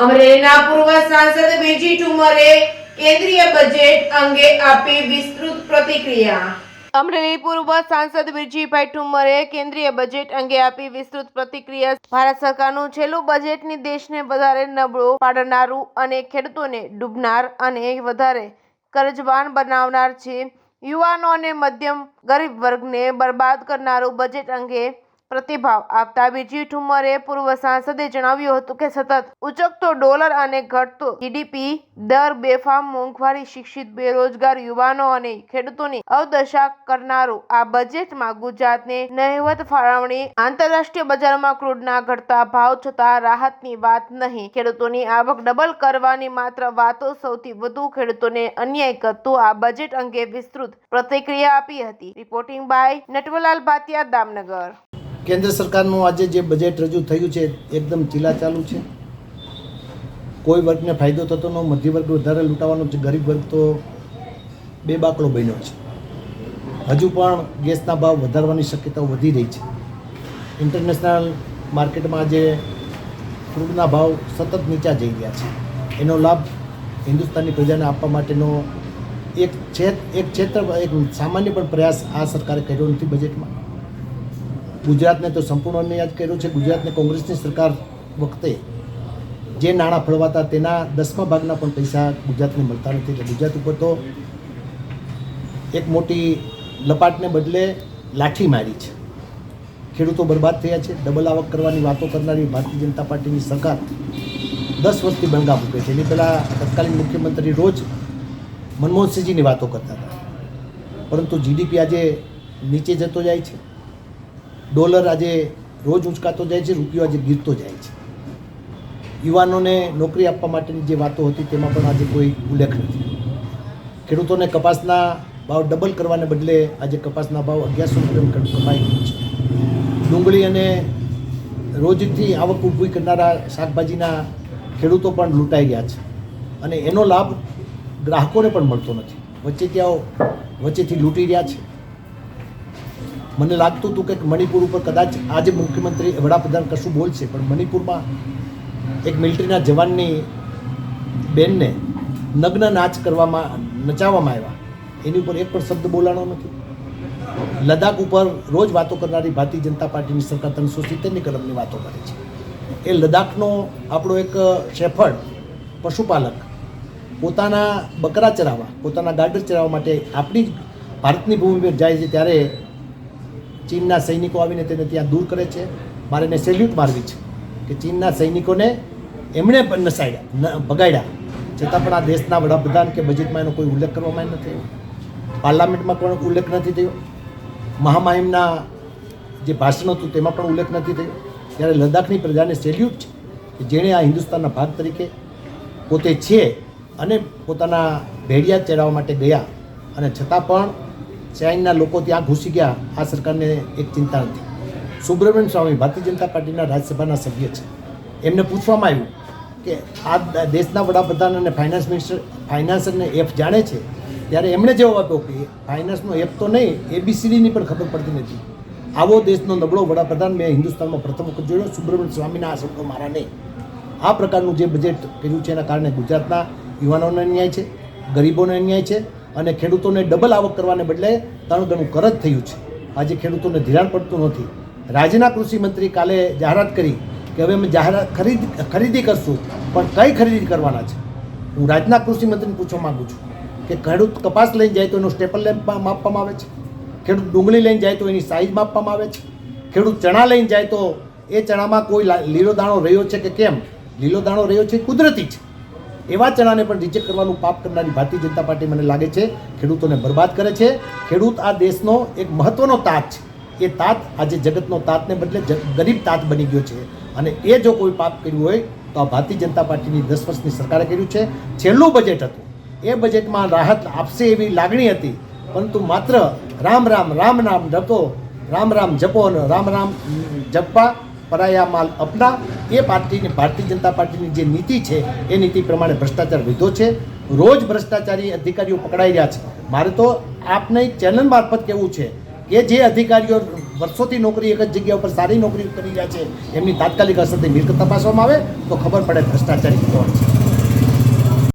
અમરેલીના પૂર્વ સાંસદ બીજી ઠુમરે કેન્દ્રીય બજેટ અંગે આપી વિસ્તૃત પ્રતિક્રિયા. અમરેલી પૂર્વ સાંસદ બીરજીભાઈ ઠુમ્મરે કેન્દ્રીય બજેટ અંગે આપી વિસ્તૃત પ્રતિક્રિયા. ભારત સરકારનું છેલ્લું બજેટની દેશને વધારે નબળો પાડનારું અને ખેડૂતોને ડૂબનાર અને વધારે કર્જવાન બનાવનાર છે. યુવાનો અને મધ્યમ ગરીબ વર્ગને બરબાદ કરનારું બજેટ અંગે પ્રતિભાવ આપતા બીરજી ઠુમ્મરે પૂર્વ સાંસદે જણાવ્યું હતું કે સતત ઉચકતો ડોલર અને ઘટતો જીડીપી દર, બેફામ મોંઘવારી, શિક્ષિત બેરોજગાર યુવાનો અને ખેડૂતોની અવદશા કરનારું આ બજેટમાં ગુજરાતને નહિવત ફાળવણી, આંતરરાષ્ટ્રીય બજારમાં ક્રૂડના ઘટતા ભાવ છતાં રાહતની વાત નહીં, ખેડૂતોની આવક ડબલ કરવાની માત્ર વાતો, સૌથી વધુ ખેડૂતોને અન્યાય કરતું આ બજેટ અંગે વિસ્તૃત પ્રતિક્રિયા આપી હતી. Reporting by Natwarlal Bhatia, Damnagar. કેન્દ્ર સરકારનું આજે જે બજેટ રજૂ થયું છે એકદમ ચીલાચાલુ છે. કોઈ વર્ગને ફાયદો થતો ન, મધ્ય વર્ગ વધારે લૂંટાવાનો છે, ગરીબ વર્ગ તો બેબાકડો બન્યો છે. હજુ પણ ગેસના ભાવ વધારવાની શક્યતાઓ વધી રહી છે. ઇન્ટરનેશનલ માર્કેટમાં આજે ક્રૂડના ભાવ સતત નીચા જઈ રહ્યા છે. એનો લાભ હિન્દુસ્તાનની પ્રજાને આપવા માટેનો એક સામાન્ય પણ પ્રયાસ આ સરકારે કર્યો નથી. બજેટમાં ગુજરાતને તો સંપૂર્ણ અન્યાય કર્યો છે. ગુજરાતને કોંગ્રેસની સરકાર વખતે જે નાણાં ફળવાતા તેના 10મા ભાગના પણ પૈસા ગુજરાતને મળતા નથી. એટલે ગુજરાત ઉપર તો એક મોટી લપાટને બદલે લાઠી મારી છે. ખેડૂતો બરબાદ થયા છે. ડબલ આવક કરવાની વાતો કરનારી ભારતીય જનતા પાર્ટીની સરકાર 10 વર્ષથી બંગા મૂકે છે. એની પહેલાં તત્કાલીન મુખ્યમંત્રી રોજ મનમોહનસિંહજીની વાતો કરતા હતા, પરંતુ જીડીપી આજે નીચે જતો જાય છે. ડોલર આજે રોજ ઉંચકાતો જાય છે, રૂપિયો આજે ગીરતો જાય છે. યુવાનોને નોકરી આપવા માટેની જે વાતો હતી તેમાં પણ આજે કોઈ ઉલ્લેખ નથી. ખેડૂતોને કપાસના ભાવ ડબલ કરવાને બદલે આજે કપાસના ભાવ 1100 રૂપિયા કપાઈ ગયું છે. ડુંગળી અને રોજથી આવક ઊભી કરનારા શાકભાજીના ખેડૂતો પણ લૂંટાઈ ગયા છે અને એનો લાભ ગ્રાહકોને પણ મળતો નથી. વચ્ચેથી લૂંટી રહ્યા છે. મને લાગતું હતું કે મણિપુર ઉપર કદાચ આજે મુખ્યમંત્રી વડાપ્રધાન કશું બોલશે, પણ મણિપુરમાં એક મિલિટરીના જવાનની બેનને નગ્ન નચાવવામાં આવ્યા, એની ઉપર એક પણ શબ્દ બોલાણો નથી. લદ્દાખ ઉપર રોજ વાતો કરનારી ભારતીય જનતા પાર્ટીની સરકાર 370ની કલમની વાતો કરે છે. એ લદ્દાખનો આપણો એક શેફર્ડ પશુપાલક પોતાના બકરા ચરાવવા, પોતાના ગાડર ચરાવવા માટે આપણી ભારતની ભૂમિ પર જાય છે ત્યારે ચીનના સૈનિકો આવીને તેને ત્યાં દૂર કરે છે. મારે એને સેલ્યુટ મારવી છે કે ચીનના સૈનિકોને એમણે પણ ભગાડ્યા, છતાં પણ આ દેશના વડાપ્રધાન કે બજેટમાં એનો કોઈ ઉલ્લેખ કરવામાં નથી થયો. પાર્લામેન્ટમાં પણ ઉલ્લેખ નથી થયો. મહામહિમના જે ભાષણ હતું તેમાં પણ ઉલ્લેખ નથી થયો. ત્યારે લદ્દાખની પ્રજાને સેલ્યુટ છે કે જેણે આ હિન્દુસ્તાનના ભાગ તરીકે પોતે છે અને પોતાના ભેડિયા ચડાવવા માટે ગયા, અને છતાં પણ ચાઇનના લોકો ત્યાં ઘૂસી ગયા. આ સરકારને એક ચિંતા નથી. સુબ્રમણ્યમ સ્વામી ભારતીય જનતા પાર્ટીના રાજ્યસભાના સભ્ય છે. એમને પૂછવામાં આવ્યું કે આ દેશના વડાપ્રધાન અને ફાઇનાન્સરને એફ જાણે છે, ત્યારે એમણે જવાબ આપ્યો કે ફાઇનાન્સનો એફ તો નહીં, ABCDની પણ ખબર પડતી નથી. આવો દેશનો નબળો વડાપ્રધાન મેં હિન્દુસ્તાનમાં પ્રથમ વખત જોયો. સુબ્રમણ્યમ સ્વામીના આ શબ્દો મારા નહીં. આ પ્રકારનું જે બજેટ કર્યું છે એના કારણે ગુજરાતના યુવાનોને અન્યાય છે, ગરીબોને અન્યાય છે અને ખેડૂતોને ડબલ આવક કરવાને બદલે 3 ગણું કરજ થયું છે. આજે ખેડૂતોને ધિરાણ પડતું નથી. રાજ્યના કૃષિ મંત્રી કાલે જાહેરાત કરી કે હવે અમે ખરીદી કરશું, પણ કઈ ખરીદી કરવાના છે? હું રાજ્યના કૃષિ મંત્રીને પૂછવા માગું છું કે ખેડૂત કપાસ લઈને જાય તો એનું સ્ટેપલ માપવામાં આવે છે, ખેડૂત ડુંગળી લઈને જાય તો એની સાઇઝ માપવામાં આવે છે, ખેડૂત ચણા લઈને જાય તો એ ચણામાં કોઈ લીલો દાણો રહ્યો છે કે કેમ? લીલો દાણો રહ્યો છે કુદરતી છે. એવા ચણાને પણ રિજેક્ટ કરવાનું પાપ કરનારી ભારતીય જનતા પાર્ટી મને લાગે છે ખેડૂતોને બરબાદ કરે છે. ખેડૂત આ દેશનો એક મહત્વનો તાત છે. એ તાત આજે જગતનો તાતને બદલે ગરીબ તાત બની ગયો છે, અને એ જો કોઈ પાપ કર્યું હોય તો આ ભારતીય જનતા પાર્ટીની 10 વર્ષની સરકારે કર્યું છે. છેલ્લું બજેટ હતું, એ બજેટમાં રાહત આપશે એવી લાગણી હતી, પરંતુ માત્ર રામ રામ રામ નામ જપો, રામ રામ જપો અને રામ રામ જપવા પરાયા માલ અપના. એ ભારતીય જનતા પાર્ટીની જે નીતિ છે એ નીતિ પ્રમાણે ભ્રષ્ટાચાર વધ્યો છે. રોજ ભ્રષ્ટાચારી અધિકારીઓ પકડાઈ રહ્યા છે. મારે તો આપને ચેનલ મારફત કહેવું છે એ જે અધિકારીઓ વર્ષોથી નોકરી એક જ જગ્યા ઉપર સારી નોકરી કરી રહ્યા છે એમની તાત્કાલિક અસરથી મિલકત તપાસવામાં આવે તો ખબર પડે ભ્રષ્ટાચારી કોણ છે.